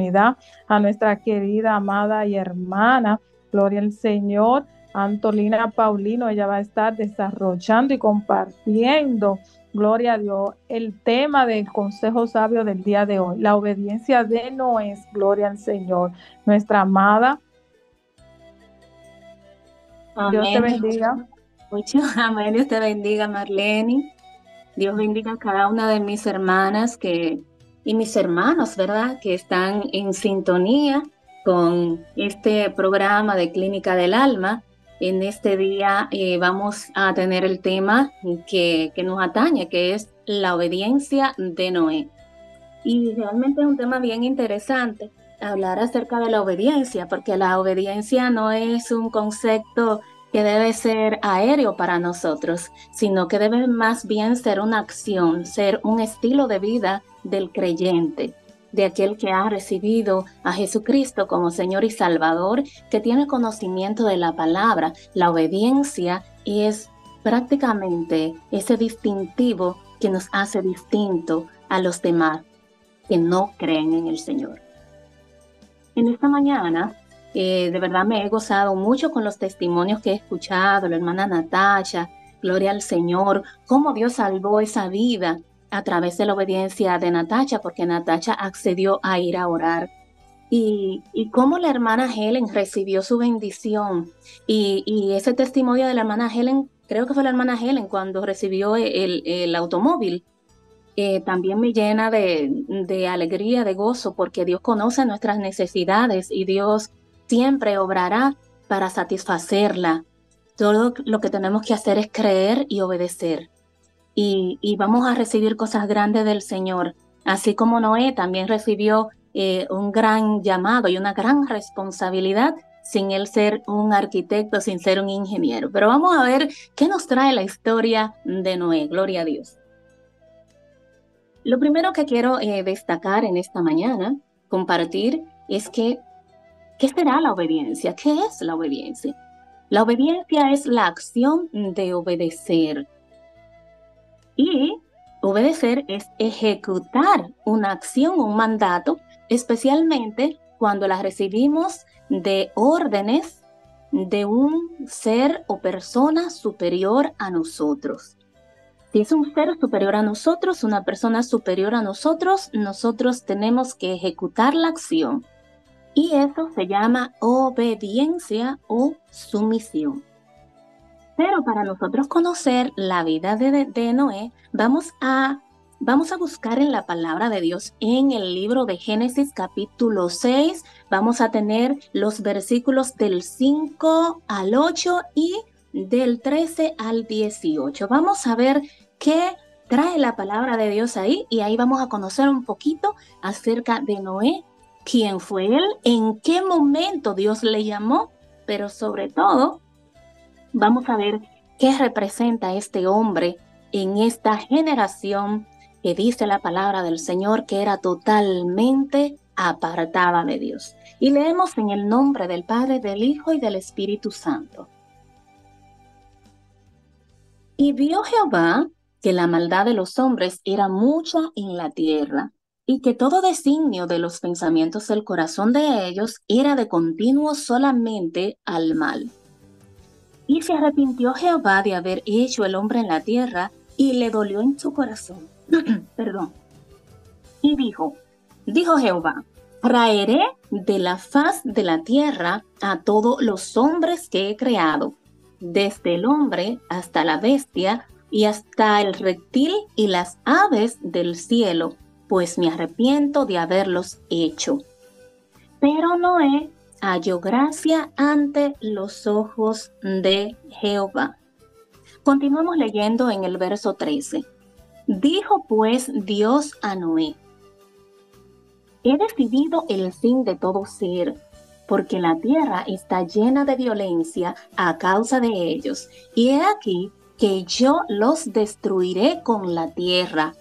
oportunidad a nuestra querida, amada y hermana, gloria al Señor, Antolina Paulino. Ella va a estar desarrollando y compartiendo, gloria a Dios, el tema del consejo sabio del día de hoy, la obediencia de Noé, gloria al Señor. Nuestra amada, Dios te Amén. bendiga. Mucho amén. Dios te bendiga, Marlene. Dios bendiga a cada una de mis hermanas y mis hermanos, ¿verdad? Que están en sintonía con este programa de Clínica del Alma. En este día vamos a tener el tema que nos atañe, que es la obediencia de Noé. Y realmente es un tema bien interesante hablar acerca de la obediencia, porque la obediencia no es un concepto que debe ser aéreo para nosotros, sino que debe más bien ser una acción, ser un estilo de vida del creyente, de aquel que ha recibido a Jesucristo como Señor y Salvador, que tiene conocimiento de la palabra. La obediencia es prácticamente ese distintivo que nos hace distinto a los demás que no creen en el Señor. En esta mañana, de verdad me he gozado mucho con los testimonios que he escuchado, la hermana Natasha, gloria al Señor, cómo Dios salvó esa vida a través de la obediencia de Natasha, porque Natasha accedió a ir a orar. Y cómo la hermana Helen recibió su bendición. Y ese testimonio de la hermana Helen, creo que fue la hermana Helen cuando recibió el automóvil, también me llena de alegría, de gozo, porque Dios conoce nuestras necesidades y Dios siempre obrará para satisfacerla. Todo lo que tenemos que hacer es creer y obedecer. Y vamos a recibir cosas grandes del Señor. Así como Noé también recibió un gran llamado y una gran responsabilidad sin él ser un arquitecto, sin ser un ingeniero. Pero vamos a ver qué nos trae la historia de Noé. Gloria a Dios. Lo primero que quiero destacar en esta mañana, compartir, es ¿qué será la obediencia? ¿Qué es la obediencia? La obediencia es la acción de obedecer. Y obedecer es ejecutar una acción, un mandato, especialmente cuando la recibimos de órdenes de un ser o persona superior a nosotros. Si es un ser superior a nosotros, una persona superior a nosotros, nosotros tenemos que ejecutar la acción. Y eso se llama obediencia o sumisión. Pero para nosotros conocer la vida de Noé, vamos a buscar en la palabra de Dios en el libro de Génesis capítulo 6. Vamos a tener los versículos del 5 al 8 y del 13 al 18. Vamos a ver qué trae la palabra de Dios ahí y ahí vamos a conocer un poquito acerca de Noé, quién fue él, en qué momento Dios le llamó, pero sobre todo vamos a ver qué representa este hombre en esta generación que dice la palabra del Señor que era totalmente apartada de Dios. Y leemos en el nombre del Padre, del Hijo y del Espíritu Santo. Y vio Jehová que la maldad de los hombres era mucha en la tierra, y que todo designio de los pensamientos del corazón de ellos era de continuo solamente al mal. Y se arrepintió Jehová de haber hecho el hombre en la tierra, y le dolió en su corazón. Perdón. Y dijo Jehová, traeré de la faz de la tierra a todos los hombres que he creado, desde el hombre hasta la bestia, y hasta el reptil y las aves del cielo, pues me arrepiento de haberlos hecho. Pero Noé halló gracia ante los ojos de Jehová. Continuamos leyendo en el verso 13. Dijo pues Dios a Noé, he decidido el fin de todo ser, porque la tierra está llena de violencia a causa de ellos, y he aquí que yo los destruiré con la tierra.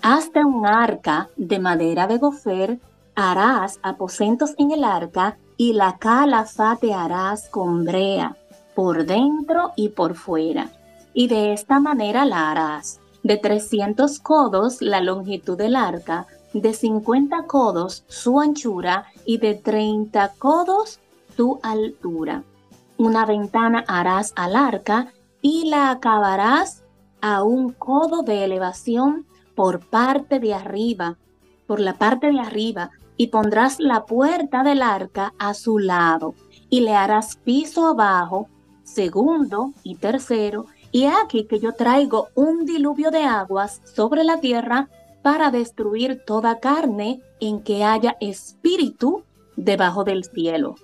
Hazte un arca de madera de gofer, harás aposentos en el arca, y la calafa te harás con brea, por dentro y por fuera. Y de esta manera la harás. De 300 codos la longitud del arca, de 50 codos su anchura y de 30 codos su altura. Una ventana harás al arca y la acabarás a 1 codo de elevación por la parte de arriba, y pondrás la puerta del arca a su lado, y le harás piso abajo, segundo y tercero, y aquí que yo traigo un diluvio de aguas sobre la tierra para destruir toda carne en que haya espíritu debajo del cielo.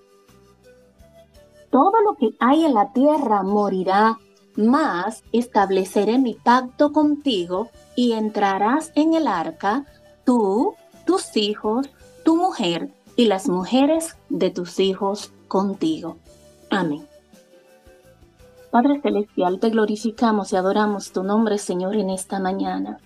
Todo lo que hay en la tierra morirá, mas estableceré mi pacto contigo y entrarás en el arca, tú, tus hijos, tu mujer y las mujeres de tus hijos contigo. Amén. Padre Celestial, te glorificamos y adoramos tu nombre, Señor, en esta mañana.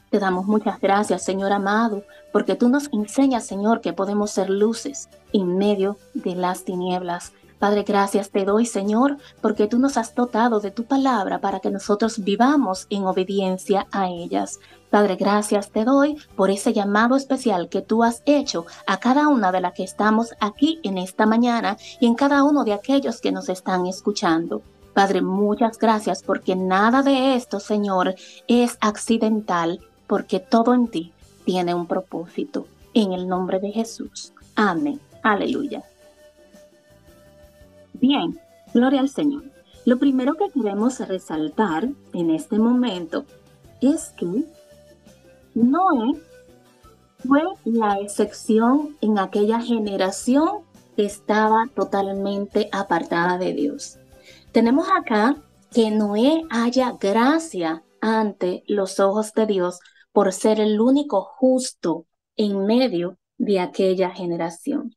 Te damos muchas gracias, Señor amado, porque tú nos enseñas, Señor, que podemos ser luces en medio de las tinieblas. Padre, gracias te doy, Señor, porque tú nos has dotado de tu palabra para que nosotros vivamos en obediencia a ellas. Padre, gracias te doy por ese llamado especial que tú has hecho a cada una de las que estamos aquí en esta mañana y en cada uno de aquellos que nos están escuchando. Padre, muchas gracias porque nada de esto, Señor, es accidental, porque todo en ti tiene un propósito. En el nombre de Jesús. Amén. Aleluya. Bien, gloria al Señor. Lo primero que queremos resaltar en este momento es que Noé fue la excepción en aquella generación que estaba totalmente apartada de Dios. Tenemos acá que Noé halla gracia ante los ojos de Dios por ser el único justo en medio de aquella generación.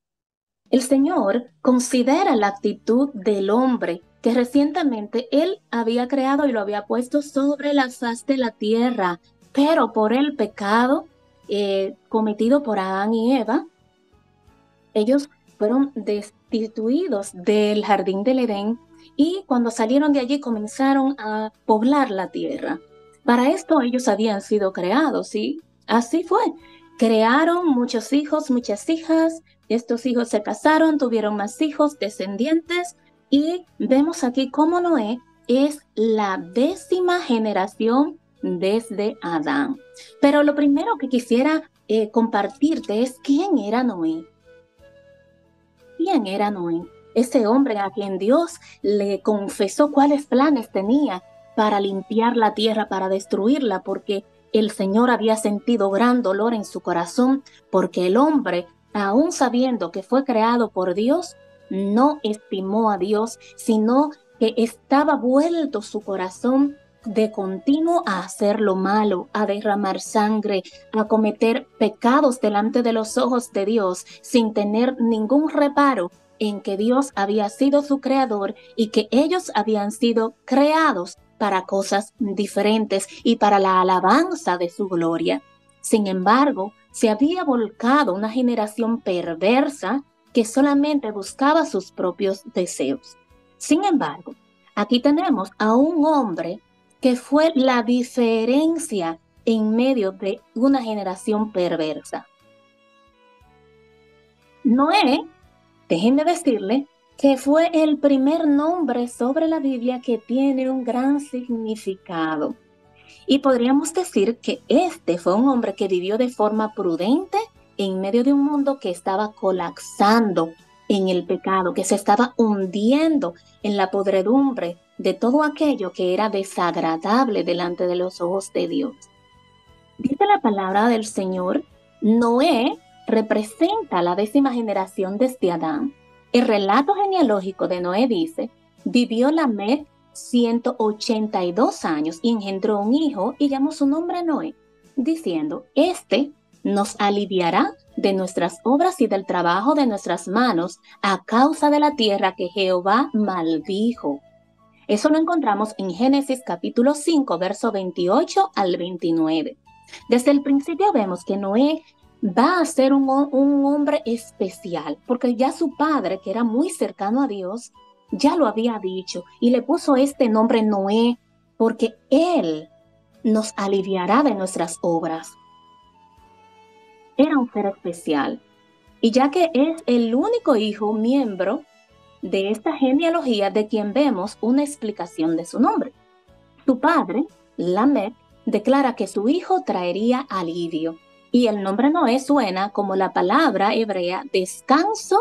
El Señor considera la actitud del hombre que recientemente Él había creado y lo había puesto sobre la faz de la tierra, pero por el pecado cometido por Adán y Eva, ellos fueron destituidos del jardín del Edén y cuando salieron de allí comenzaron a poblar la tierra. Para esto ellos habían sido creados y así fue. Crearon muchos hijos, muchas hijas. Estos hijos se casaron, tuvieron más hijos, descendientes, y vemos aquí cómo Noé es la 10ª generación desde Adán. Pero lo primero que quisiera compartirte es quién era Noé. ¿Quién era Noé? Ese hombre a quien Dios le confesó cuáles planes tenía para limpiar la tierra, para destruirla, porque el Señor había sentido gran dolor en su corazón, porque el hombre, aún sabiendo que fue creado por Dios, no estimó a Dios, sino que estaba vuelto su corazón de continuo a hacer lo malo, a derramar sangre, a cometer pecados delante de los ojos de Dios, sin tener ningún reparo en que Dios había sido su creador y que ellos habían sido creados para cosas diferentes y para la alabanza de su gloria. Sin embargo, se había volcado una generación perversa que solamente buscaba sus propios deseos. Sin embargo, aquí tenemos a un hombre que fue la diferencia en medio de una generación perversa. Noé, déjenme decirle, que fue el primer nombre sobre la Biblia que tiene un gran significado. Y podríamos decir que este fue un hombre que vivió de forma prudente en medio de un mundo que estaba colapsando en el pecado, que se estaba hundiendo en la podredumbre de todo aquello que era desagradable delante de los ojos de Dios. Dice la palabra del Señor, Noé representa la 10ª generación desde Adán. El relato genealógico de Noé dice, vivió Lamec 182 años y engendró un hijo y llamó su nombre Noé, diciendo, este nos aliviará de nuestras obras y del trabajo de nuestras manos a causa de la tierra que Jehová maldijo. Eso lo encontramos en Génesis capítulo 5, verso 28 al 29. Desde el principio vemos que Noé va a ser un hombre especial, porque ya su padre, que era muy cercano a Dios, ya lo había dicho y le puso este nombre Noé, porque él nos aliviará de nuestras obras. era un ser especial. Y ya que es el único hijo miembro de esta genealogía de quien vemos una explicación de su nombre. Su padre, Lamec, declara que su hijo traería alivio. Y el nombre Noé suena como la palabra hebrea descanso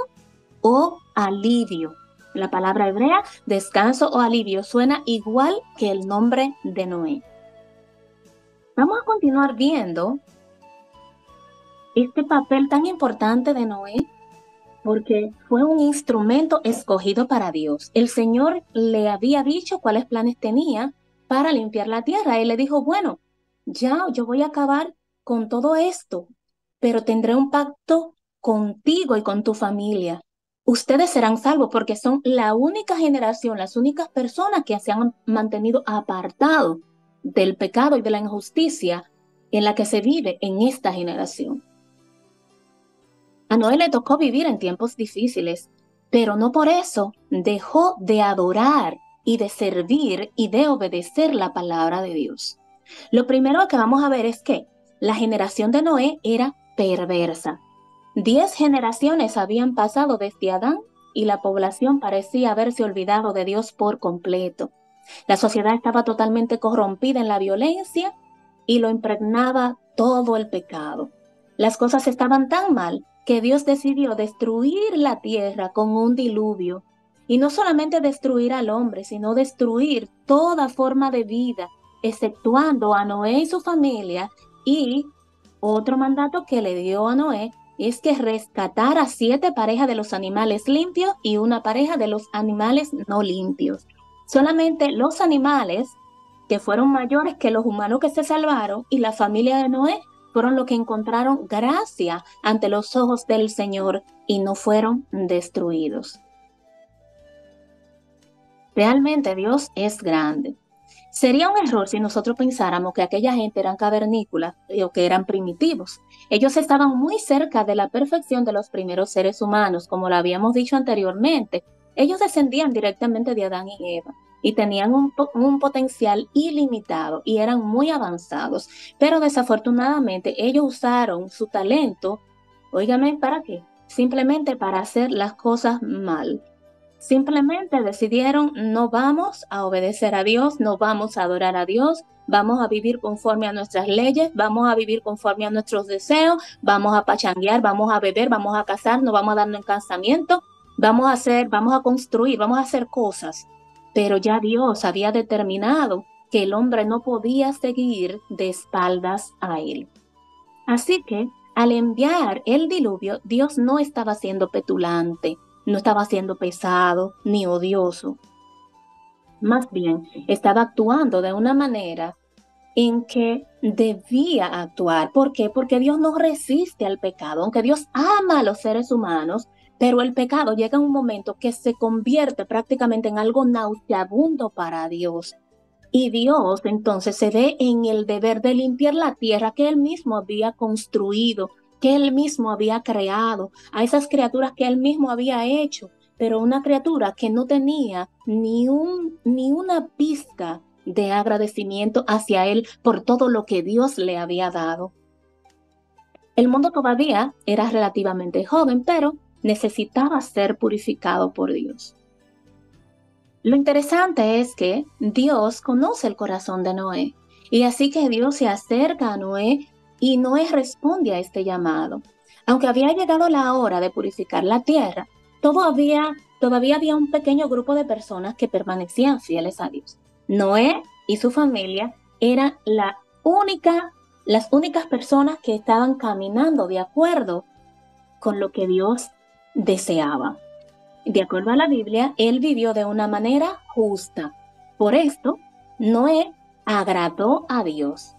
o alivio. La palabra hebrea descanso o alivio suena igual que el nombre de Noé. Vamos a continuar viendo este papel tan importante de Noé porque fue un instrumento escogido para Dios. El Señor le había dicho cuáles planes tenía para limpiar la tierra. Él le dijo, bueno, ya yo voy a acabar con todo esto, pero tendré un pacto contigo y con tu familia. Ustedes serán salvos porque son la única generación, las únicas personas que se han mantenido apartados del pecado y de la injusticia en la que se vive en esta generación. A Noé le tocó vivir en tiempos difíciles, pero no por eso dejó de adorar y de servir y de obedecer la palabra de Dios. Lo primero que vamos a ver es que la generación de Noé era perversa. 10 generaciones habían pasado desde Adán y la población parecía haberse olvidado de Dios por completo. La sociedad estaba totalmente corrompida en la violencia y lo impregnaba todo el pecado. Las cosas estaban tan mal que Dios decidió destruir la tierra con un diluvio. Y no solamente destruir al hombre, sino destruir toda forma de vida, exceptuando a Noé y su familia. Y otro mandato que le dio a Noé es que rescatara 7 parejas de los animales limpios y una pareja de los animales no limpios. Solamente los animales que fueron mayores que los humanos que se salvaron y la familia de Noé fueron los que encontraron gracia ante los ojos del Señor y no fueron destruidos. Realmente Dios es grande. Sería un error si nosotros pensáramos que aquella gente eran cavernícolas o que eran primitivos. Ellos estaban muy cerca de la perfección de los primeros seres humanos, como lo habíamos dicho anteriormente. Ellos descendían directamente de Adán y Eva y tenían un potencial ilimitado y eran muy avanzados. Pero desafortunadamente ellos usaron su talento, óigame, ¿para qué? Simplemente para hacer las cosas mal. Simplemente decidieron, no vamos a obedecer a Dios, no vamos a adorar a Dios, vamos a vivir conforme a nuestras leyes, vamos a vivir conforme a nuestros deseos, vamos a pachanguear, vamos a beber, vamos a casarnos, vamos a darnos en casamiento, vamos a construir, vamos a hacer cosas. Pero ya Dios había determinado que el hombre no podía seguir de espaldas a él. Así que al enviar el diluvio, Dios no estaba siendo petulante, no estaba siendo pesado ni odioso. Más bien, estaba actuando de una manera en que debía actuar. ¿Por qué? Porque Dios no resiste al pecado, aunque Dios ama a los seres humanos, pero el pecado llega a un momento que se convierte prácticamente en algo nauseabundo para Dios. Y Dios entonces se ve en el deber de limpiar la tierra que Él mismo había construido, que Él mismo había creado, a esas criaturas que Él mismo había hecho, pero una criatura que no tenía ni una pizca de agradecimiento hacia Él por todo lo que Dios le había dado. El mundo todavía era relativamente joven, pero necesitaba ser purificado por Dios. Lo interesante es que Dios conoce el corazón de Noé y así que Dios se acerca a Noé y Noé responde a este llamado. Aunque había llegado la hora de purificar la tierra, todavía había un pequeño grupo de personas que permanecían fieles a Dios. Noé y su familia eran las únicas personas que estaban caminando de acuerdo con lo que Dios deseaba. De acuerdo a la Biblia, él vivió de una manera justa. Por esto, Noé agradó a Dios.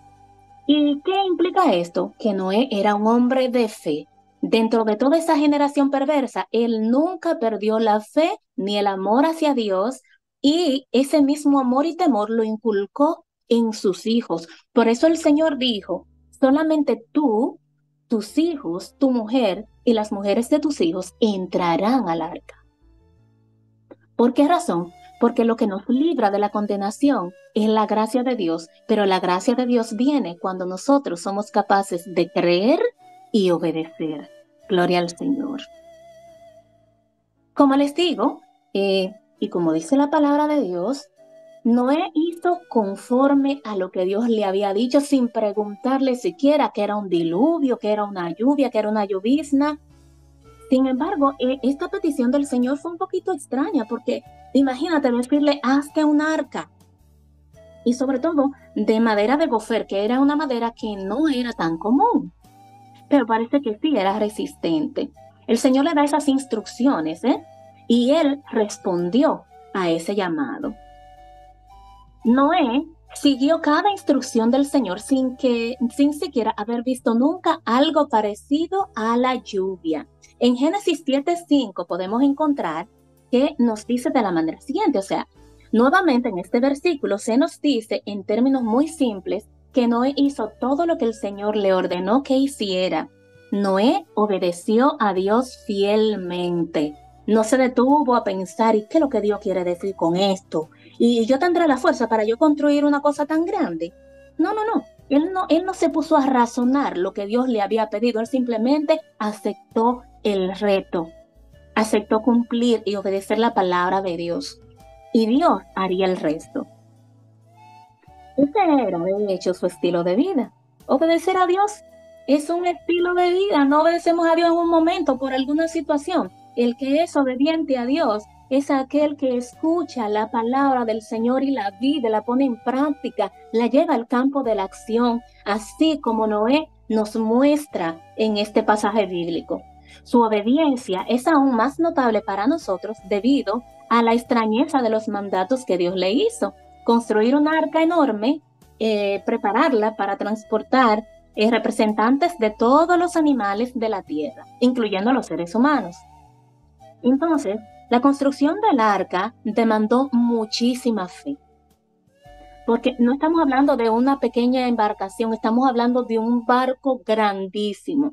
¿Y qué implica esto? Que Noé era un hombre de fe. Dentro de toda esa generación perversa, él nunca perdió la fe ni el amor hacia Dios y ese mismo amor y temor lo inculcó en sus hijos. Por eso el Señor dijo, solamente tú, tus hijos, tu mujer y las mujeres de tus hijos entrarán al arca. ¿Por qué razón? Porque lo que nos libra de la condenación es la gracia de Dios, pero la gracia de Dios viene cuando nosotros somos capaces de creer y obedecer. Gloria al Señor. Como les digo, y como dice la palabra de Dios, Noé hizo conforme a lo que Dios le había dicho sin preguntarle siquiera que era un diluvio, que era una lluvia, que era una llovizna. Sin embargo, esta petición del Señor fue un poquito extraña porque imagínate decirle, hazte un arca. Y sobre todo de madera de gofer, que era una madera que no era tan común, pero parece que sí era resistente. El Señor le da esas instrucciones, y él respondió a ese llamado. Noé siguió cada instrucción del Señor sin siquiera haber visto nunca algo parecido a la lluvia. En Génesis 7:5 podemos encontrar que nos dice de la manera siguiente, o sea, nuevamente en este versículo se nos dice en términos muy simples que Noé hizo todo lo que el Señor le ordenó que hiciera. Noé obedeció a Dios fielmente. No se detuvo a pensar, ¿y qué es lo que Dios quiere decir con esto? Y yo tendré la fuerza para yo construir una cosa tan grande. No. Él no se puso a razonar lo que Dios le había pedido. Él simplemente aceptó el reto. Aceptó cumplir y obedecer la palabra de Dios. Y Dios haría el resto. Ese era, de hecho, su estilo de vida. Obedecer a Dios es un estilo de vida. No obedecemos a Dios en un momento por alguna situación. El que es obediente a Dios es aquel que escucha la palabra del Señor y la vive, la pone en práctica, la lleva al campo de la acción, así como Noé nos muestra en este pasaje bíblico. Su obediencia es aún más notable para nosotros debido a la extrañeza de los mandatos que Dios le hizo. Construir una arca enorme, prepararla para transportar representantes de todos los animales de la tierra, incluyendo los seres humanos. Entonces, la construcción del arca demandó muchísima fe, porque no estamos hablando de una pequeña embarcación, estamos hablando de un barco grandísimo.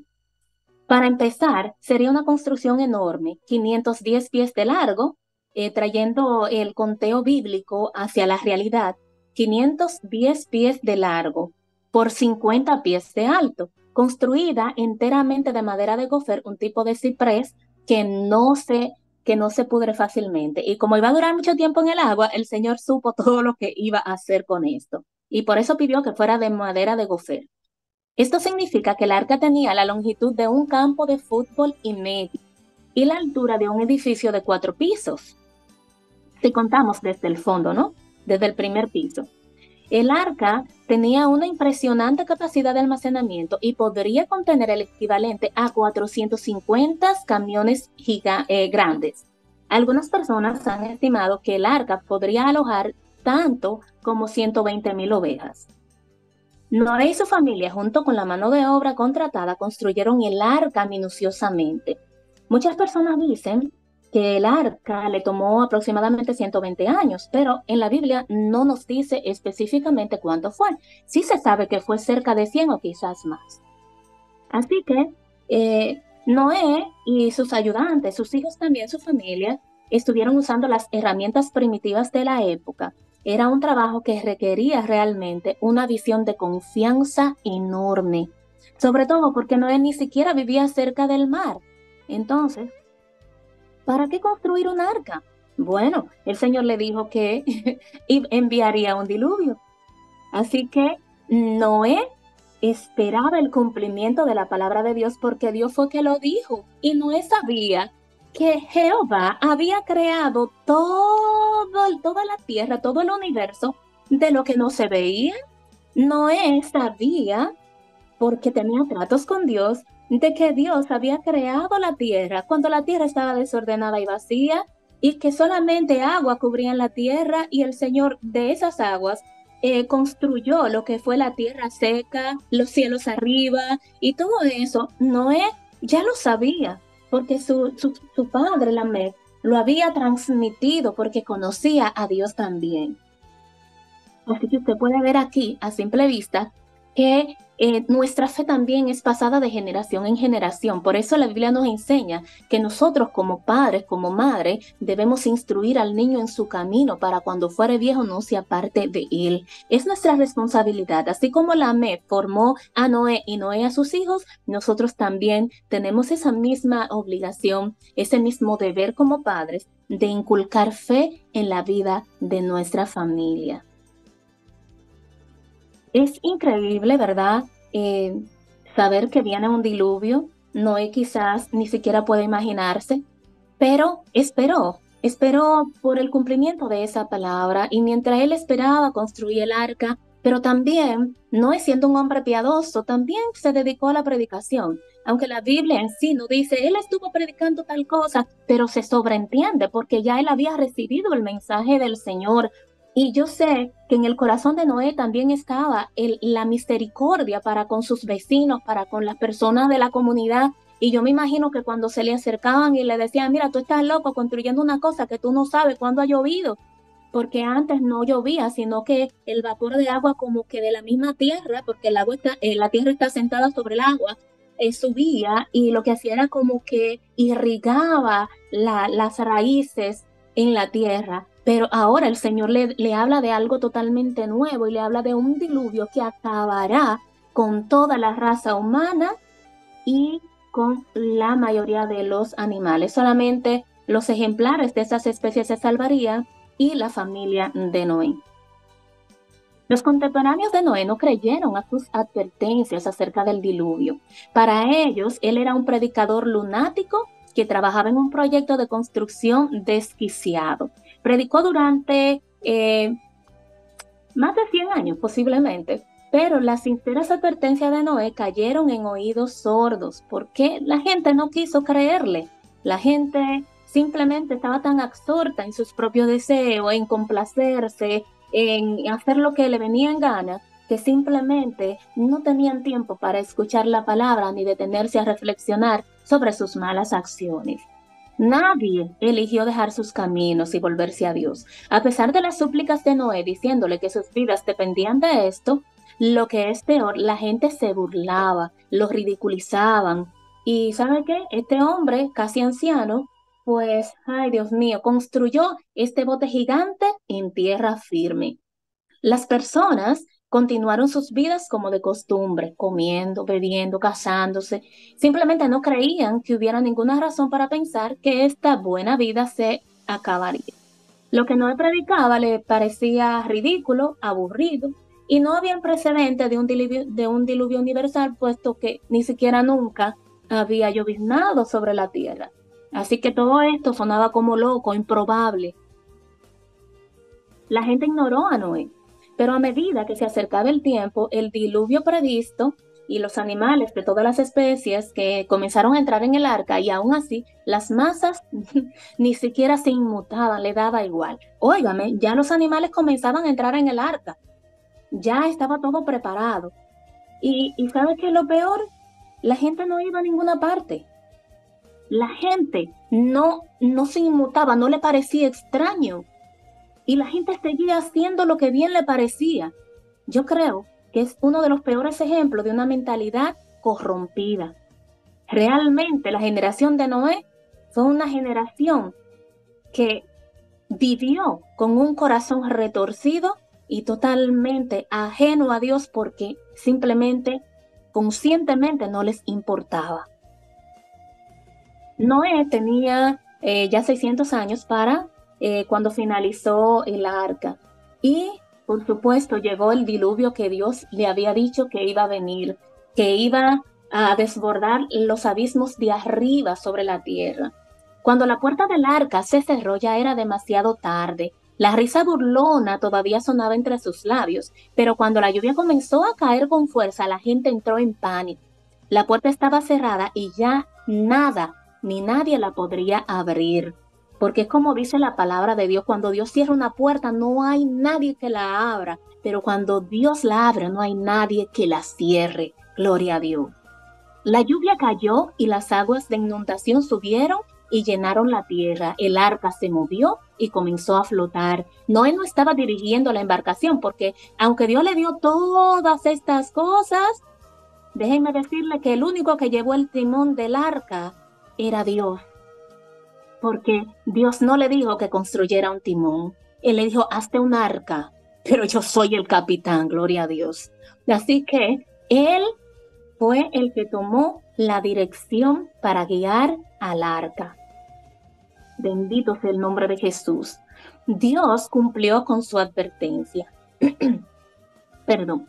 Para empezar, sería una construcción enorme, 510 pies de largo, trayendo el conteo bíblico hacia la realidad, 510 pies de largo por 50 pies de alto, construida enteramente de madera de gofer, un tipo de ciprés que no se pudre fácilmente. Y como iba a durar mucho tiempo en el agua, el Señor supo todo lo que iba a hacer con esto. Y por eso pidió que fuera de madera de gofer. Esto significa que el arca tenía la longitud de un campo de fútbol y medio y la altura de un edificio de 4 pisos. Si contamos desde el fondo, ¿no? Desde el primer piso. El arca tenía una impresionante capacidad de almacenamiento y podría contener el equivalente a 450 camiones grandes. Algunas personas han estimado que el arca podría alojar tanto como 120,000 ovejas. Noé y su familia, junto con la mano de obra contratada, construyeron el arca minuciosamente. Muchas personas dicen que el arca le tomó aproximadamente 120 años, pero en la Biblia no nos dice específicamente cuánto fue. Sí se sabe que fue cerca de 100 o quizás más. Así que Noé y sus ayudantes, sus hijos también, su familia, estuvieron usando las herramientas primitivas de la época. Era un trabajo que requería realmente una visión de confianza enorme, sobre todo porque Noé ni siquiera vivía cerca del mar. Entonces, ¿para qué construir un arca? Bueno, el Señor le dijo que enviaría un diluvio. Así que Noé esperaba el cumplimiento de la palabra de Dios porque Dios fue que lo dijo. Y Noé sabía que Jehová había creado toda la tierra, todo el universo, de lo que no se veía. Noé sabía, porque tenía tratos con Dios, de que Dios había creado la tierra cuando la tierra estaba desordenada y vacía y que solamente agua cubría la tierra y el Señor de esas aguas construyó lo que fue la tierra seca, los cielos arriba y todo eso. Noé ya lo sabía porque su padre Lamec lo había transmitido porque conocía a Dios también. Así que usted puede ver aquí a simple vista que nuestra fe también es pasada de generación en generación. Por eso la Biblia nos enseña que nosotros como padres, como madres, debemos instruir al niño en su camino para cuando fuere viejo no se aparte de él. Es nuestra responsabilidad. Así como Lamec formó a Noé y Noé a sus hijos, nosotros también tenemos esa misma obligación, ese mismo deber como padres de inculcar fe en la vida de nuestra familia. Es increíble, ¿verdad? Saber que viene un diluvio. Noé quizás ni siquiera puede imaginarse, pero esperó por el cumplimiento de esa palabra y mientras él esperaba construir el arca, pero también, Noé siendo un hombre piadoso, también se dedicó a la predicación. Aunque la Biblia en sí no dice, él estuvo predicando tal cosa, pero se sobreentiende porque ya él había recibido el mensaje del Señor. Y yo sé que en el corazón de Noé también estaba la misericordia para con sus vecinos, para con las personas de la comunidad. Y yo me imagino que cuando se le acercaban y le decían, mira, tú estás loco construyendo una cosa que tú no sabes cuándo ha llovido, porque antes no llovía, sino que el vapor de agua como que de la misma tierra, porque el agua está, la tierra está sentada sobre el agua, subía y lo que hacía era como que irrigaba las raíces en la tierra. Pero ahora el Señor le habla de algo totalmente nuevo y le habla de un diluvio que acabará con toda la raza humana y con la mayoría de los animales. Solamente los ejemplares de esas especies se salvarían y la familia de Noé. Los contemporáneos de Noé no creyeron a sus advertencias acerca del diluvio. Para ellos, él era un predicador lunático que trabajaba en un proyecto de construcción desquiciado. Predicó durante más de 100 años posiblemente, pero las sinceras advertencias de Noé cayeron en oídos sordos porque la gente no quiso creerle. La gente simplemente estaba tan absorta en sus propios deseos, en complacerse, en hacer lo que le venía en gana, que simplemente no tenían tiempo para escuchar la palabra ni detenerse a reflexionar sobre sus malas acciones. Nadie eligió dejar sus caminos y volverse a Dios. A pesar de las súplicas de Noé diciéndole que sus vidas dependían de esto, lo que es peor, la gente se burlaba, lo ridiculizaban. Y ¿sabe qué? Este hombre, casi anciano, pues, ay Dios mío, construyó este bote gigante en tierra firme. Las personas continuaron sus vidas como de costumbre, comiendo, bebiendo, casándose. Simplemente no creían que hubiera ninguna razón para pensar que esta buena vida se acabaría. Lo que no predicaba le parecía ridículo, aburrido, y no había precedente de un diluvio universal, puesto que ni siquiera nunca había lloviznado sobre la tierra. Así que todo esto sonaba como loco, improbable. La gente ignoró a Noé, pero a medida que se acercaba el tiempo, el diluvio previsto y los animales de todas las especies que comenzaron a entrar en el arca, y aún así las masas ni siquiera se inmutaban, le daba igual. Óigame, ya los animales comenzaban a entrar en el arca, ya estaba todo preparado. Y ¿sabe qué es lo peor? La gente no iba a ninguna parte. La gente no se inmutaba, no le parecía extraño. Y la gente seguía haciendo lo que bien le parecía. Yo creo que es uno de los peores ejemplos de una mentalidad corrompida. Realmente la generación de Noé fue una generación que vivió con un corazón retorcido y totalmente ajeno a Dios porque simplemente, conscientemente no les importaba. Noé tenía ya 600 años cuando finalizó el arca. Y, por supuesto, llegó el diluvio que Dios le había dicho que iba a venir, que iba a desbordar los abismos de arriba sobre la tierra. Cuando la puerta del arca se cerró ya era demasiado tarde. La risa burlona todavía sonaba entre sus labios, pero cuando la lluvia comenzó a caer con fuerza, la gente entró en pánico. La puerta estaba cerrada y ya nada ni nadie la podría abrir. Porque es como dice la palabra de Dios, cuando Dios cierra una puerta no hay nadie que la abra, pero cuando Dios la abre no hay nadie que la cierre. Gloria a Dios. La lluvia cayó y las aguas de inundación subieron y llenaron la tierra. El arca se movió y comenzó a flotar. Noé no estaba dirigiendo la embarcación porque aunque Dios le dio todas estas cosas, déjenme decirle que el único que llevó el timón del arca era Dios, porque Dios no le dijo que construyera un timón. Él le dijo, hazte un arca, pero yo soy el capitán, gloria a Dios. Así que él fue el que tomó la dirección para guiar al arca. Bendito sea el nombre de Jesús. Dios cumplió con su advertencia. Perdón.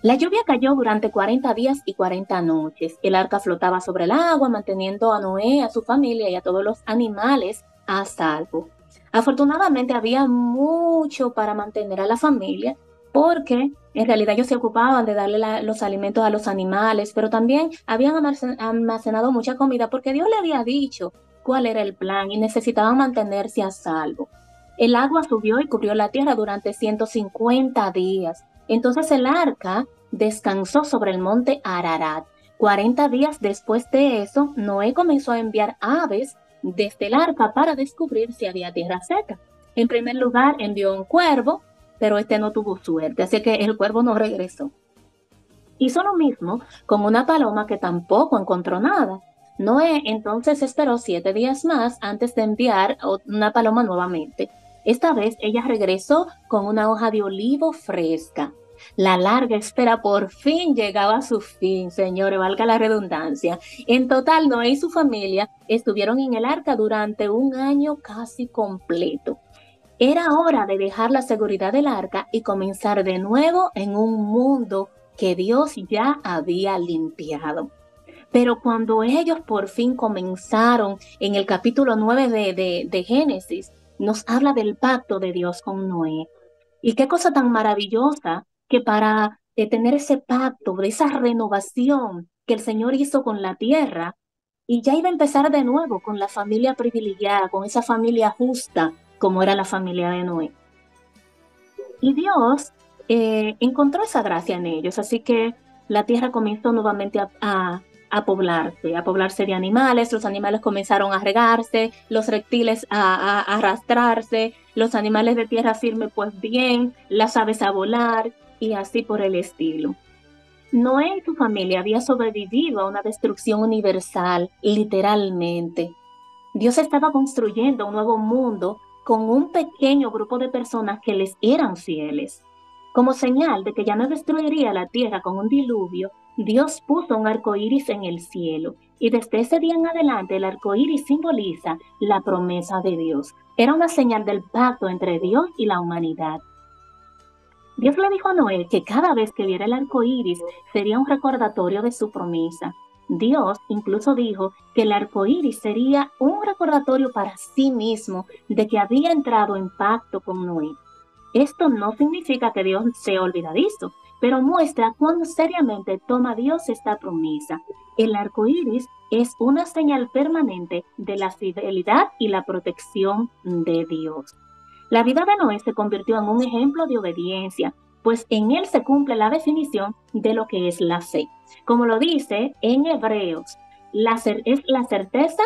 La lluvia cayó durante 40 días y 40 noches. El arca flotaba sobre el agua, manteniendo a Noé, a su familia y a todos los animales a salvo. Afortunadamente había mucho para mantener a la familia, porque en realidad ellos se ocupaban de darle los alimentos a los animales, pero también habían almacenado mucha comida porque Dios le había dicho cuál era el plan y necesitaban mantenerse a salvo. El agua subió y cubrió la tierra durante 150 días. Entonces el arca descansó sobre el monte Ararat. 40 días después de eso, Noé comenzó a enviar aves desde el arca para descubrir si había tierra seca. En primer lugar, envió un cuervo, pero este no tuvo suerte, así que el cuervo no regresó. Hizo lo mismo con una paloma que tampoco encontró nada. Noé entonces esperó 7 días más antes de enviar una paloma nuevamente. Esta vez ella regresó con una hoja de olivo fresca. La larga espera por fin llegaba a su fin, señores, valga la redundancia. En total, Noé y su familia estuvieron en el arca durante un año casi completo. Era hora de dejar la seguridad del arca y comenzar de nuevo en un mundo que Dios ya había limpiado. Pero cuando ellos por fin comenzaron, en el capítulo 9 de Génesis, nos habla del pacto de Dios con Noé. Y qué cosa tan maravillosa que para tener ese pacto, de esa renovación que el Señor hizo con la tierra, y ya iba a empezar de nuevo con la familia privilegiada, con esa familia justa, como era la familia de Noé. Y Dios encontró esa gracia en ellos, así que la tierra comenzó nuevamente a poblarse de animales. Los animales comenzaron a regarse, los reptiles a arrastrarse, los animales de tierra firme pues bien, las aves a volar y así por el estilo. Noé y su familia había sobrevivido a una destrucción universal, literalmente. Dios estaba construyendo un nuevo mundo con un pequeño grupo de personas que les eran fieles. Como señal de que ya no destruiría la tierra con un diluvio, Dios puso un arco iris en el cielo, y desde ese día en adelante el arco iris simboliza la promesa de Dios. Era una señal del pacto entre Dios y la humanidad. Dios le dijo a Noé que cada vez que viera el arco iris sería un recordatorio de su promesa. Dios incluso dijo que el arco iris sería un recordatorio para sí mismo de que había entrado en pacto con Noé. Esto no significa que Dios sea olvidadizo, pero muestra cuán seriamente toma Dios esta promesa. El arco iris es una señal permanente de la fidelidad y la protección de Dios. La vida de Noé se convirtió en un ejemplo de obediencia, pues en él se cumple la definición de lo que es la fe. Como lo dice en Hebreos, es la certeza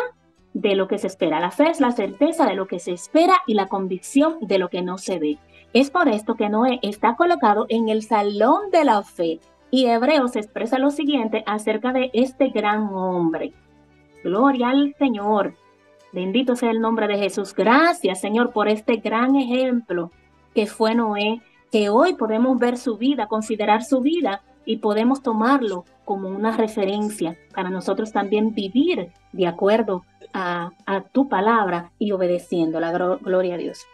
de lo que se espera. La fe es la certeza de lo que se espera y la convicción de lo que no se ve. Es por esto que Noé está colocado en el salón de la fe. Y Hebreos expresa lo siguiente acerca de este gran hombre. Gloria al Señor. Bendito sea el nombre de Jesús. Gracias, Señor, por este gran ejemplo que fue Noé, que hoy podemos ver su vida, considerar su vida y podemos tomarlo como una referencia para nosotros también vivir de acuerdo a tu palabra y obedeciendo la gloria a Dios.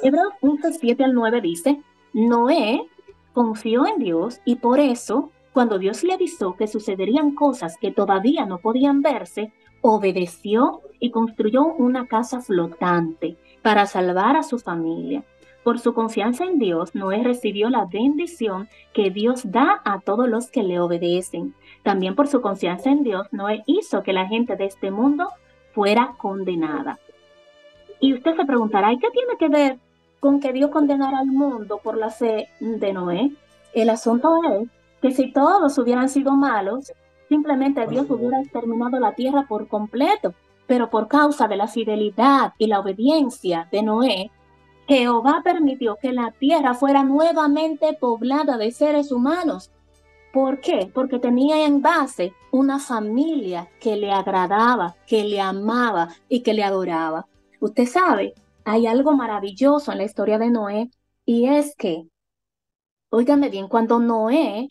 Hebreos 11, 7 al 9 dice, Noé confió en Dios y por eso, cuando Dios le avisó que sucederían cosas que todavía no podían verse, obedeció y construyó una casa flotante para salvar a su familia. Por su confianza en Dios, Noé recibió la bendición que Dios da a todos los que le obedecen. También por su confianza en Dios, Noé hizo que la gente de este mundo fuera condenada. Y usted se preguntará, ¿y qué tiene que ver con que Dios condenara al mundo por la fe de Noé? El asunto es que si todos hubieran sido malos, simplemente Dios hubiera exterminado la tierra por completo. Pero por causa de la fidelidad y la obediencia de Noé, Jehová permitió que la tierra fuera nuevamente poblada de seres humanos. ¿Por qué? Porque tenía en base una familia que le agradaba, que le amaba y que le adoraba. Usted sabe, hay algo maravilloso en la historia de Noé y es que, óigame bien, cuando Noé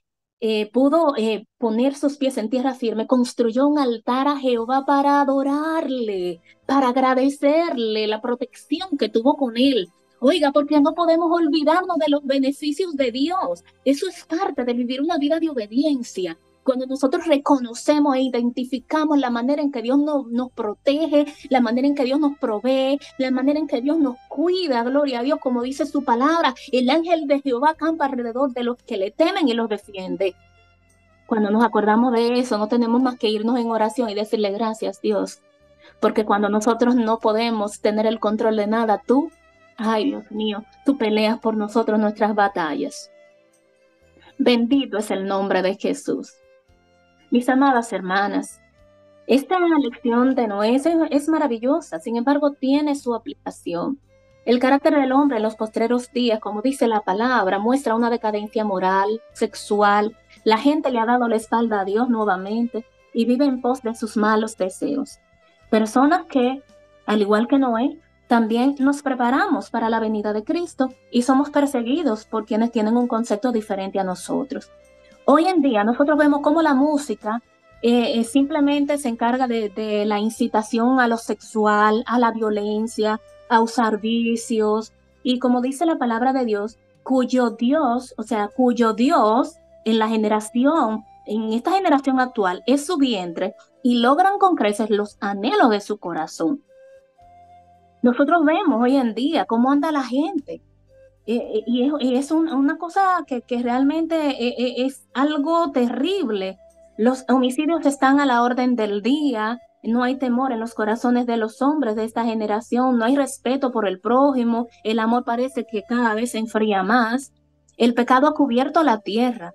pudo poner sus pies en tierra firme, construyó un altar a Jehová para adorarle, para agradecerle la protección que tuvo con él. Oiga, porque no podemos olvidarnos de los beneficios de Dios. Eso es parte de vivir una vida de obediencia. Cuando nosotros reconocemos e identificamos la manera en que Dios nos protege, la manera en que Dios nos provee, la manera en que Dios nos cuida, gloria a Dios, como dice su palabra, el ángel de Jehová campa alrededor de los que le temen y los defiende. Cuando nos acordamos de eso, no tenemos más que irnos en oración y decirle gracias, Dios, porque cuando nosotros no podemos tener el control de nada, tú, ay Dios mío, tú peleas por nosotros nuestras batallas. Bendito es el nombre de Jesús. Mis amadas hermanas, esta lección de Noé es maravillosa, sin embargo, tiene su aplicación. El carácter del hombre en los postreros días, como dice la palabra, muestra una decadencia moral, sexual. La gente le ha dado la espalda a Dios nuevamente y vive en pos de sus malos deseos. Personas que, al igual que Noé, también nos preparamos para la venida de Cristo y somos perseguidos por quienes tienen un concepto diferente a nosotros. Hoy en día nosotros vemos cómo la música simplemente se encarga de la incitación a lo sexual, a la violencia, a usar vicios, y como dice la palabra de Dios, cuyo Dios en la generación, en esta generación actual, es su vientre, y logran con creces los anhelos de su corazón. Nosotros vemos hoy en día cómo anda la gente. Y es una cosa que realmente es algo terrible. Los homicidios están a la orden del día, no hay temor en los corazones de los hombres de esta generación, no hay respeto por el prójimo, el amor parece que cada vez se enfría más. El pecado ha cubierto la tierra,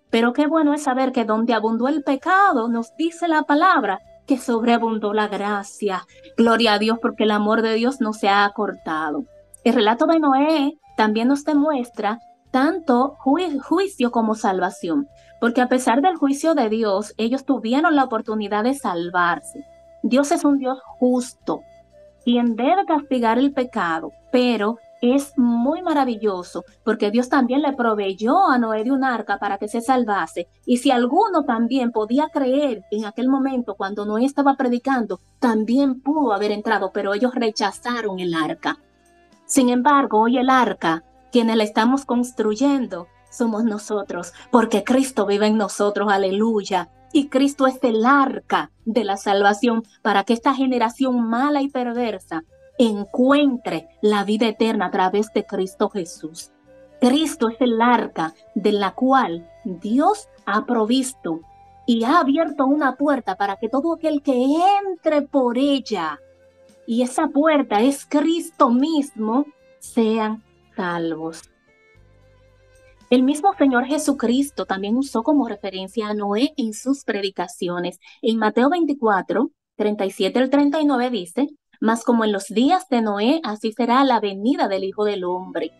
pero qué bueno es saber que donde abundó el pecado, nos dice la palabra, que sobreabundó la gracia. Gloria a Dios porque el amor de Dios no se ha acortado. El relato de Noé también nos demuestra tanto juicio como salvación, porque a pesar del juicio de Dios, ellos tuvieron la oportunidad de salvarse. Dios es un Dios justo, quien debe castigar el pecado, pero es muy maravilloso porque Dios también le proveyó a Noé de un arca para que se salvase. Y si alguno también podía creer en aquel momento cuando Noé estaba predicando, también pudo haber entrado, pero ellos rechazaron el arca. Sin embargo, hoy el arca, quienes la estamos construyendo, somos nosotros, porque Cristo vive en nosotros, aleluya. Y Cristo es el arca de la salvación para que esta generación mala y perversa encuentre la vida eterna a través de Cristo Jesús. Cristo es el arca de la cual Dios ha provisto y ha abierto una puerta para que todo aquel que entre por ella, y esa puerta es Cristo mismo, sean salvos. El mismo Señor Jesucristo también usó como referencia a Noé en sus predicaciones. En Mateo 24, 37 al 39 dice, mas como en los días de Noé, así será la venida del Hijo del Hombre.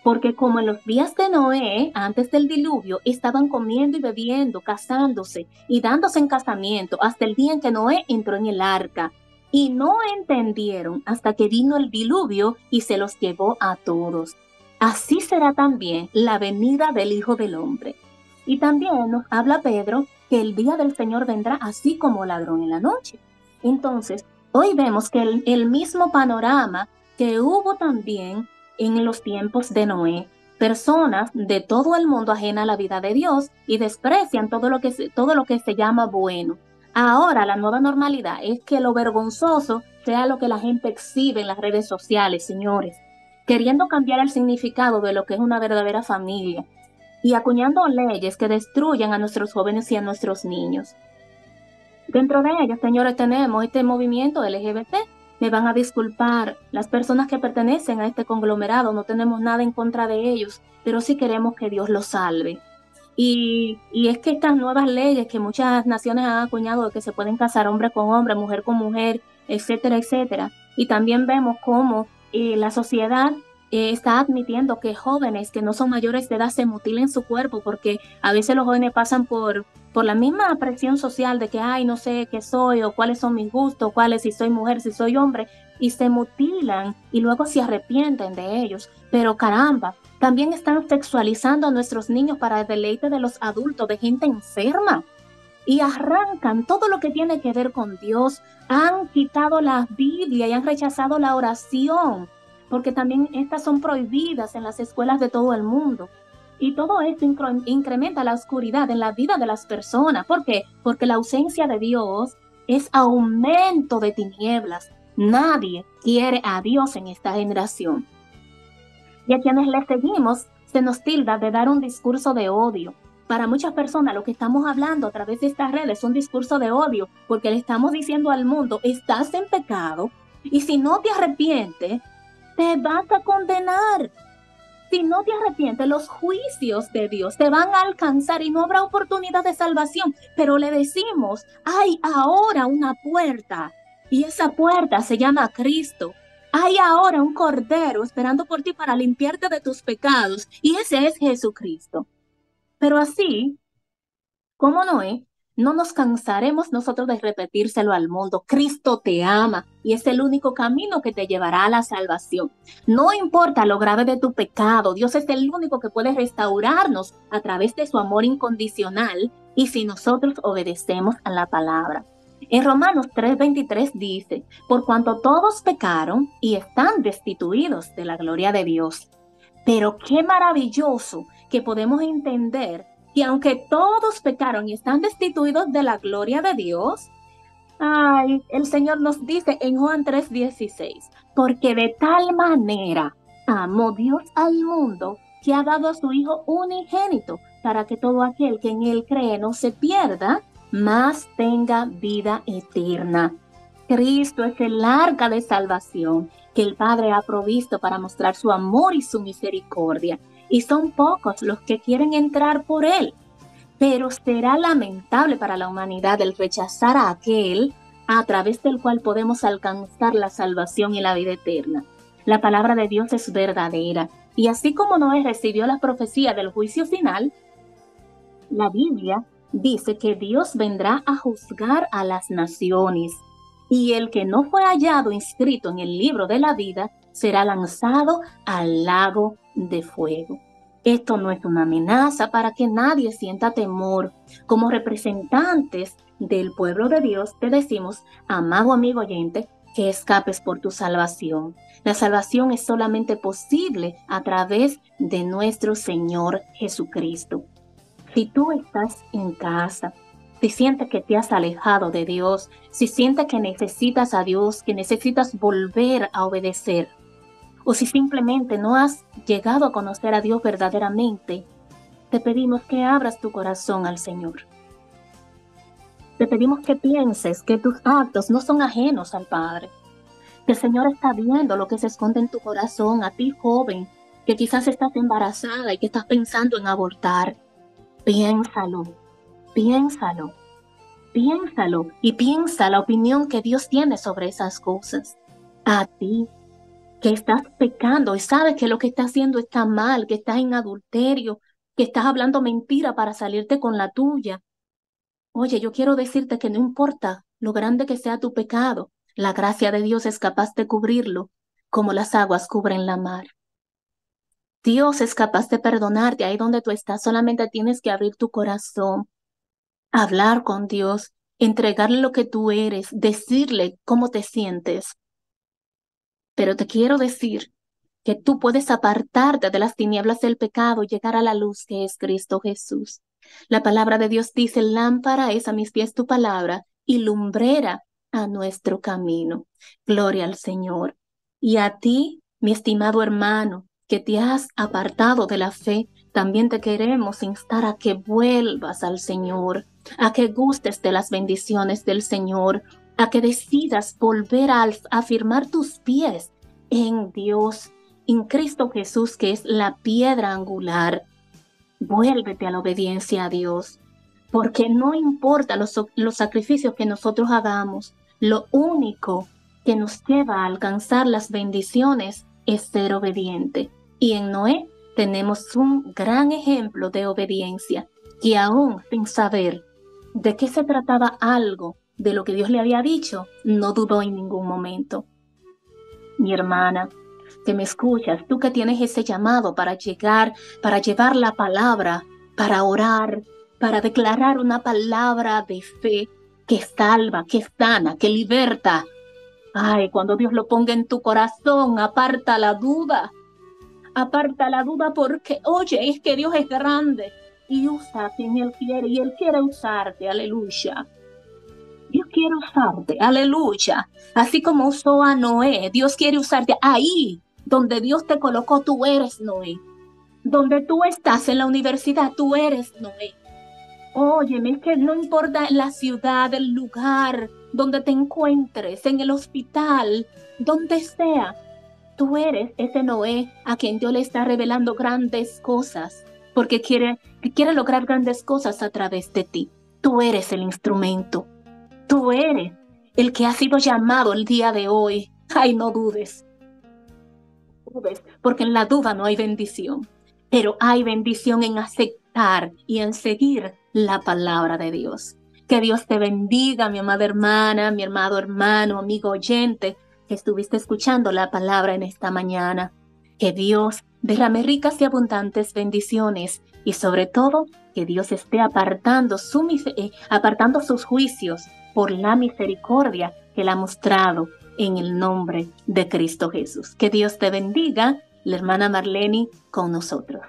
Porque como en los días de Noé, antes del diluvio, estaban comiendo y bebiendo, casándose y dándose en casamiento, hasta el día en que Noé entró en el arca. Y no entendieron hasta que vino el diluvio y se los llevó a todos. Así será también la venida del Hijo del Hombre. Y también nos habla Pedro que el día del Señor vendrá así como ladrón en la noche. Entonces, hoy vemos que el mismo panorama que hubo también en los tiempos de Noé, personas de todo el mundo ajena a la vida de Dios y desprecian todo lo que se llama bueno. Ahora la nueva normalidad es que lo vergonzoso sea lo que la gente exhibe en las redes sociales, señores, queriendo cambiar el significado de lo que es una verdadera familia y acuñando leyes que destruyan a nuestros jóvenes y a nuestros niños. Dentro de ellas, señores, tenemos este movimiento LGBT. Me van a disculpar las personas que pertenecen a este conglomerado, no tenemos nada en contra de ellos, pero sí queremos que Dios los salve. Y es que estas nuevas leyes que muchas naciones han acuñado de que se pueden casar hombre con hombre, mujer con mujer, etcétera, etcétera. Y también vemos cómo la sociedad está admitiendo que jóvenes que no son mayores de edad se mutilen su cuerpo, porque a veces los jóvenes pasan por la misma presión social de que, ay, no sé qué soy, o cuáles son mis gustos, cuáles, si soy mujer, si soy hombre, y se mutilan y luego se arrepienten de ellos. Pero caramba, también están sexualizando a nuestros niños para el deleite de los adultos, de gente enferma, y arrancan todo lo que tiene que ver con Dios. Han quitado la Biblia y han rechazado la oración, porque también estas son prohibidas en las escuelas de todo el mundo. Y todo esto incrementa la oscuridad en la vida de las personas. ¿Por qué? Porque la ausencia de Dios es aumento de tinieblas. Nadie quiere a Dios en esta generación. Y a quienes le seguimos se nos tilda de dar un discurso de odio. Para muchas personas lo que estamos hablando a través de estas redes es un discurso de odio, porque le estamos diciendo al mundo, estás en pecado y si no te arrepientes, te vas a condenar. Si no te arrepientes, los juicios de Dios te van a alcanzar y no habrá oportunidad de salvación. Pero le decimos, hay ahora una puerta y esa puerta se llama Cristo. Hay ahora un cordero esperando por ti para limpiarte de tus pecados y ese es Jesucristo. Pero así, como Noé, no nos cansaremos nosotros de repetírselo al mundo. Cristo te ama y es el único camino que te llevará a la salvación. No importa lo grave de tu pecado, Dios es el único que puede restaurarnos a través de su amor incondicional y si nosotros obedecemos a la palabra. En Romanos 3:23 dice, por cuanto todos pecaron y están destituidos de la gloria de Dios. Pero qué maravilloso que podemos entender que aunque todos pecaron y están destituidos de la gloria de Dios, ay, el Señor nos dice en Juan 3:16, porque de tal manera amó Dios al mundo que ha dado a su Hijo unigénito para que todo aquel que en él cree no se pierda, mas tenga vida eterna. Cristo es el arca de salvación que el Padre ha provisto para mostrar su amor y su misericordia. Y son pocos los que quieren entrar por él. Pero será lamentable para la humanidad el rechazar a aquel a través del cual podemos alcanzar la salvación y la vida eterna. La palabra de Dios es verdadera. Y así como Noé recibió la profecía del juicio final, la Biblia dice que Dios vendrá a juzgar a las naciones. Y el que no fue hallado inscrito en el libro de la vida será lanzado al lago de fuego. Esto no es una amenaza para que nadie sienta temor. Como representantes del pueblo de Dios te decimos, amado amigo oyente, que escapes por tu salvación. La salvación es solamente posible a través de nuestro Señor Jesucristo. Si tú estás en casa, si sientes que te has alejado de Dios, si sientes que necesitas a Dios, que necesitas volver a obedecer, o si simplemente no has llegado a conocer a Dios verdaderamente, te pedimos que abras tu corazón al Señor. Te pedimos que pienses que tus actos no son ajenos al Padre, que el Señor está viendo lo que se esconde en tu corazón. A ti, joven, que quizás estás embarazada y que estás pensando en abortar, piénsalo. Piénsalo y piensa la opinión que Dios tiene sobre esas cosas. A ti, que estás pecando y sabes que lo que estás haciendo está mal, que estás en adulterio, que estás hablando mentira para salirte con la tuya. Oye, yo quiero decirte que no importa lo grande que sea tu pecado, la gracia de Dios es capaz de cubrirlo como las aguas cubren la mar. Dios es capaz de perdonarte ahí donde tú estás, solamente tienes que abrir tu corazón, hablar con Dios, entregarle lo que tú eres, decirle cómo te sientes. Pero te quiero decir que tú puedes apartarte de las tinieblas del pecado y llegar a la luz que es Cristo Jesús. La palabra de Dios dice, lámpara es a mis pies tu palabra y lumbrera a nuestro camino. Gloria al Señor. Y a ti, mi estimado hermano, que te has apartado de la fe, también te queremos instar a que vuelvas al Señor, a que gustes de las bendiciones del Señor, a que decidas volver a afirmar tus pies en Dios, en Cristo Jesús, que es la piedra angular. Vuélvete a la obediencia a Dios, porque no importa los sacrificios que nosotros hagamos, lo único que nos lleva a alcanzar las bendiciones es ser obediente. Y en Noé tenemos un gran ejemplo de obediencia, que aún sin saber de qué se trataba algo de lo que Dios le había dicho, no dudó en ningún momento. Mi hermana, que me escuchas, tú que tienes ese llamado para llevar la palabra, para orar, para declarar una palabra de fe que salva, que sana, que liberta. Ay, cuando Dios lo ponga en tu corazón, aparta la duda porque, oye, es que Dios es grande y usa a quien Él quiere y Él quiere usarte, aleluya. Dios quiere usarte, aleluya. Así como usó a Noé, Dios quiere usarte ahí donde Dios te colocó, tú eres Noé. Donde tú estás en la universidad, tú eres Noé. Óyeme, es que no importa la ciudad, el lugar donde te encuentres, en el hospital, donde sea, tú eres ese Noé a quien Dios le está revelando grandes cosas, porque quiere lograr grandes cosas a través de ti. Tú eres el instrumento. Tú eres el que ha sido llamado el día de hoy. Ay, no dudes, porque en la duda no hay bendición, pero hay bendición en aceptar y en seguir la palabra de Dios. Que Dios te bendiga, mi amada hermana, mi amado hermano, amigo oyente, que estuviste escuchando la palabra en esta mañana. Que Dios derrame ricas y abundantes bendiciones y sobre todo que Dios esté apartando sus juicios por la misericordia que Él ha mostrado en el nombre de Cristo Jesús. Que Dios te bendiga, la hermana Marleni con nosotros.